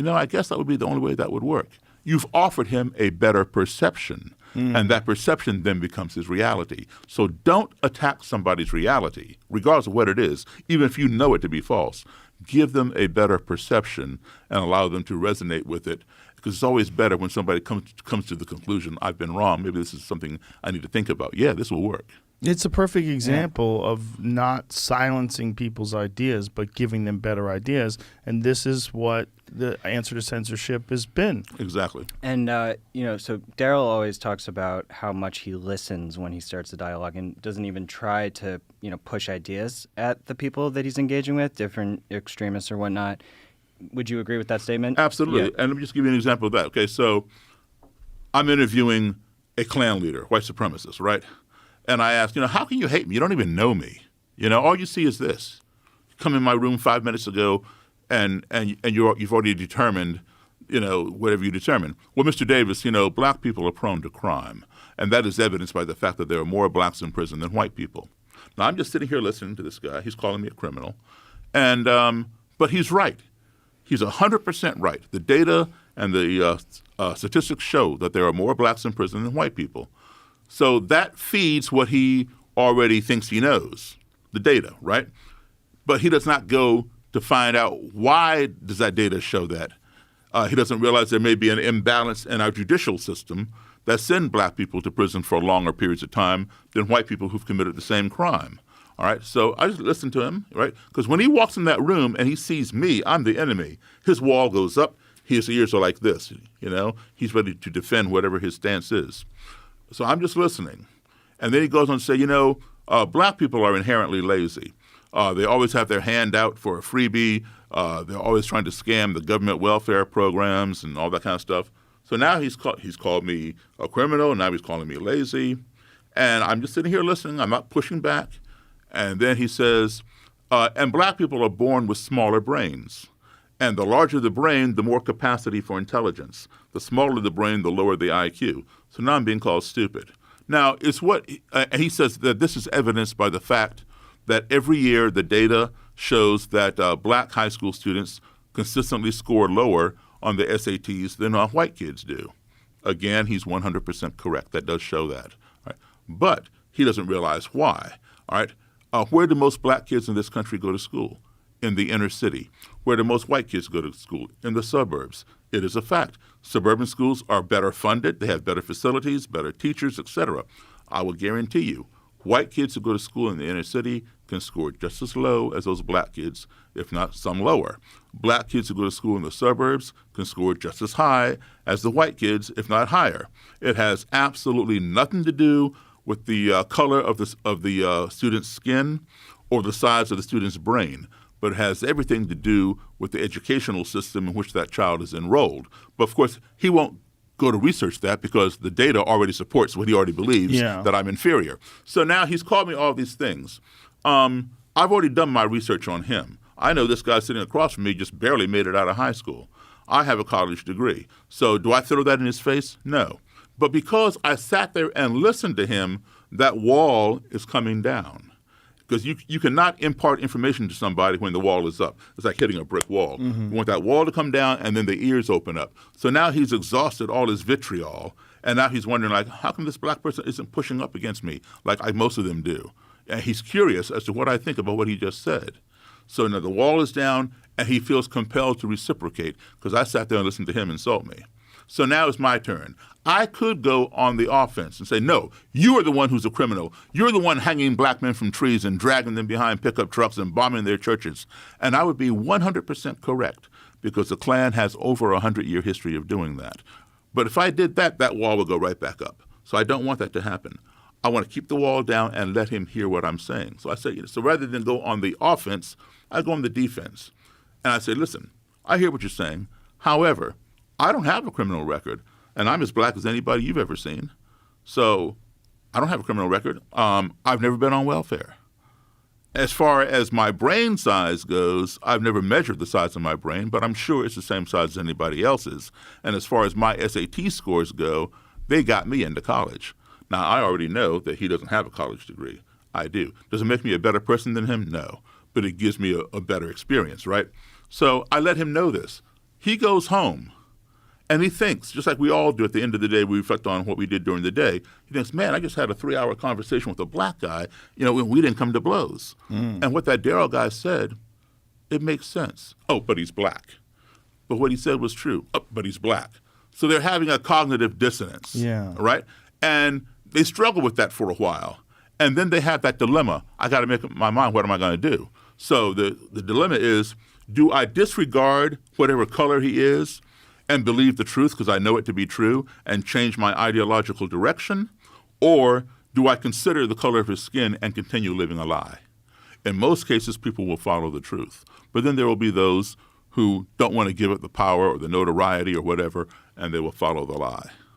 I guess that would be the only way that would work. You've offered him a better perception, and that perception then becomes his reality. So don't attack somebody's reality, regardless of what it is, even if you know it to be false. Give them a better perception and allow them to resonate with it, because it's always better when somebody comes to the conclusion, I've been wrong, maybe this is something I need to think about. Yeah, this will work. It's a perfect example of not silencing people's ideas, but giving them better ideas. And this is what the answer to censorship has been. Exactly. And, so Daryl always talks about how much he listens when he starts a dialogue and doesn't even try to, push ideas at the people that he's engaging with, different extremists or whatnot. Would you agree with that statement? Absolutely. Yeah. And let me just give you an example of that. Okay, so I'm interviewing a Klan leader, white supremacist, right? And I asked, how can you hate me? You don't even know me. All you see is this. You come in my room 5 minutes ago, and you've already determined, whatever you determine. Well, Mr. Davis, black people are prone to crime, and that is evidenced by the fact that there are more blacks in prison than white people. Now, I'm just sitting here listening to this guy. He's calling me a criminal, and but he's right. He's 100% right. The data and the statistics show that there are more blacks in prison than white people. So that feeds what he already thinks he knows, the data, right? But he does not go to find out why does that data show that. He doesn't realize there may be an imbalance in our judicial system that send black people to prison for longer periods of time than white people who've committed the same crime. All right, so I just listen to him, right? Because when he walks in that room and he sees me, I'm the enemy. His wall goes up. His ears are like this, He's ready to defend whatever his stance is. So I'm just listening. And then he goes on to say, black people are inherently lazy. They always have their hand out for a freebie. They're always trying to scam the government welfare programs and all that kind of stuff. So now he's called me a criminal. Now he's calling me lazy. And I'm just sitting here listening. I'm not pushing back. And then he says, and black people are born with smaller brains. And the larger the brain, the more capacity for intelligence. The smaller the brain, the lower the IQ. So now I'm being called stupid. Now, and he says that this is evidenced by the fact that every year the data shows that black high school students consistently score lower on the SATs than white kids do. Again, he's 100% correct. That does show that. Right? But he doesn't realize why. All right? Where do most black kids in this country go to school? In the inner city. Where do most white kids go to school? In the suburbs. It is a fact. Suburban schools are better funded. They have better facilities, better teachers, etc. I will guarantee you, white kids who go to school in the inner city can score just as low as those black kids, if not some lower. Black kids who go to school in the suburbs can score just as high as the white kids, if not higher. It has absolutely nothing to do with the color of the student's skin or the size of the student's brain, but it has everything to do with the educational system in which that child is enrolled. But of course, he won't go to research that because the data already supports what he already believes, that I'm inferior. So now he's called me all these things. I've already done my research on him. I know this guy sitting across from me just barely made it out of high school. I have a college degree. So do I throw that in his face? No. But because I sat there and listened to him, that wall is coming down. Because you cannot impart information to somebody when the wall is up. It's like hitting a brick wall. You want that wall to come down and then the ears open up. So now he's exhausted all his vitriol, and now he's wondering, how come this black person isn't pushing up against me like most of them do? And he's curious as to what I think about what he just said. So now the wall is down, and he feels compelled to reciprocate because I sat there and listened to him insult me. So now it's my turn. I could go on the offense and say, no, you are the one who's a criminal. You're the one hanging black men from trees and dragging them behind pickup trucks and bombing their churches. And I would be 100% correct because the Klan has over a 100-year history of doing that. But if I did that, that wall would go right back up. So I don't want that to happen. I want to keep the wall down and let him hear what I'm saying. So I say, so rather than go on the offense, I go on the defense. And I say, listen, I hear what you're saying. However, I don't have a criminal record, and I'm as black as anybody you've ever seen. So I don't have a criminal record. I've never been on welfare. As far as my brain size goes, I've never measured the size of my brain, but I'm sure it's the same size as anybody else's. And as far as my SAT scores go, they got me into college. Now, I already know that he doesn't have a college degree. I do. Does it make me a better person than him? No. But it gives me a better experience, right? So I let him know this. He goes home and he thinks, just like we all do at the end of the day, we reflect on what we did during the day. He thinks, man, I just had a 3-hour conversation with a black guy, when we didn't come to blows. And what that Daryl guy said, it makes sense. Oh, but he's black. But what he said was true. Oh, but he's black. So they're having a cognitive dissonance, right? And they struggle with that for a while. And then they have that dilemma. I got to make up my mind, what am I going to do? So the dilemma is, do I disregard whatever color he is and believe the truth because I know it to be true and change my ideological direction? Or do I consider the color of his skin and continue living a lie? In most cases, people will follow the truth. But then there will be those who don't want to give it the power or the notoriety or whatever, and they will follow the lie.